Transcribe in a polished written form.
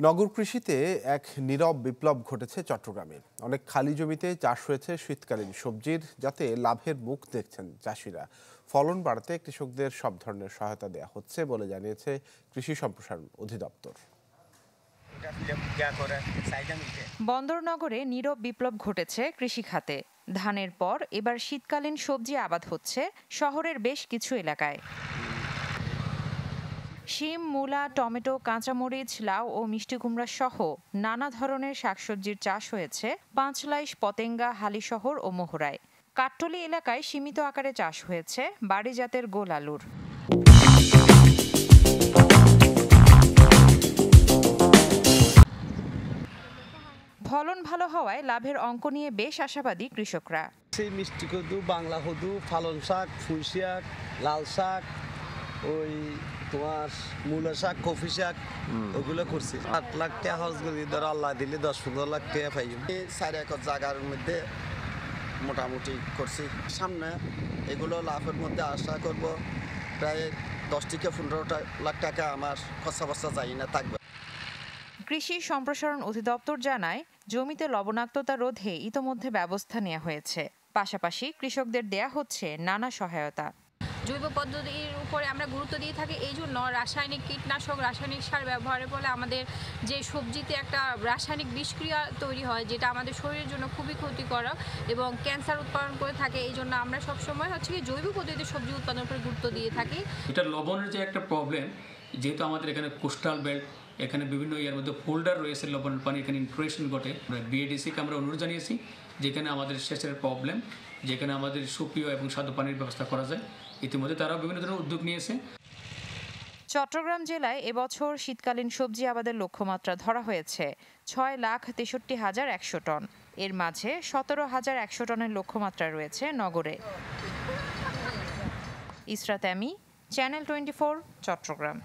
নগর কৃষিতে এক নীরব বিপ্লব ঘটেছে চট্টগ্রামে। অনেক খালি জমিতে চাষ হয়েছে শীতকালীন সবজির, যাতে লাভের মুখ দেখছেন চাষিরা। ফলন বাড়াতে কৃষকদের সব ধরনের সহায়তা দেওয়া হচ্ছে বলে জানিয়েছে কৃষি সম্প্রসারণ অধিদপ্তর। বন্দরনগরে নীরব বিপ্লব ঘটেছে কৃষি খাতে। ধানের পর এবার শীতকালীন সবজি আবাদ হচ্ছে শহরের বেশ কিছু এলাকায়। শিম, মূলা, টমেটো, কাঁচামরিচ, লাউ ও মিষ্টি কুমড়া সহ নানা ধরনের শাকসবজির চাষ হয়েছে পাঁচলাইশ, পতেঙ্গা, হালিশহর ও মোহরায়। কাট্টলী এলাকায় সীমিত আকারে চাষ হয়েছে বাড়ি জাতের গোল আলুর। ফলন ভালো হওয়ায় লাভের অঙ্ক নিয়ে বেশ আশাবাদী কৃষকরা। সেই মিষ্টি কদু, বাংলা কদু, পালং শাক, পুঁই শাক, লাল শাক, ওই তোমার মূলা শাক, কফি শাক, ওগুলো করছি। 8 লাখ টাকা খরচ করি, ধরো আল্লাহ দিলে 10-15 লাখ টাকা পাই। 4 একর জায়গার মধ্যে মোটামুটি করছি। সামনে এগুলো লাভের মধ্যে আশা করব প্রায় 10-15 লাখ টাকা আমার খরচা বর্চা যাই না থাকবে। কৃষি সম্প্রসারণ অধিদপ্তর জানায়, জমিতে লবণাক্ততা রোধে ইতোমধ্যে ব্যবস্থা নেওয়া হয়েছে। পাশাপাশি কৃষকদের দেয়া হচ্ছে নানা সহায়তা। জৈব পদ্ধতির উপরে আমরা গুরুত্ব দিয়ে থাকি, এই জন্য রাসায়নিক কীটনাশক, রাসায়নিক সার ব্যবহারের ফলে আমাদের যে সবজিতে একটা রাসায়নিক বিষক্রিয়া তৈরি হয়, যেটা আমাদের শরীরের জন্য খুবই ক্ষতিকারক এবং ক্যান্সার উৎপাদন করে থাকে। এই জন্য আমরা সবসময় জৈব পদ্ধতিতে সবজি উৎপাদনের উপরে গুরুত্ব দিয়ে থাকি। এটা লবণের যে একটা প্রবলেম, যেহেতু আমাদের এখানে কোস্টাল বেল্ট, এখানে বিভিন্ন ইয়ার মধ্যে ফোল্ডার রয়েছে লবণের পানি, এখানে ইনট্রুশন ঘটে। বিএডিসিকে আমরা অনুরোধ জানিয়েছি যেখানে আমাদের সেচের প্রবলেম, যেখানে আমাদের সুপেয় এবং স্বাদু পানির ব্যবস্থা করা যায়। ইতিমধ্যে তারাও বিভিন্ন ধরনের উদ্যোগ নিয়েছে। চট্টগ্রাম জেলায় এবছর শীতকালীন সবজি আবাদের লক্ষ্যমাত্রা ধরা হয়েছে 6,63,100 টন। এর মাঝে 17,100 টনের লক্ষ্যমাত্রা রয়েছে নগরে। ইসরাত আমি, চ্যানেল 24, চট্টগ্রাম।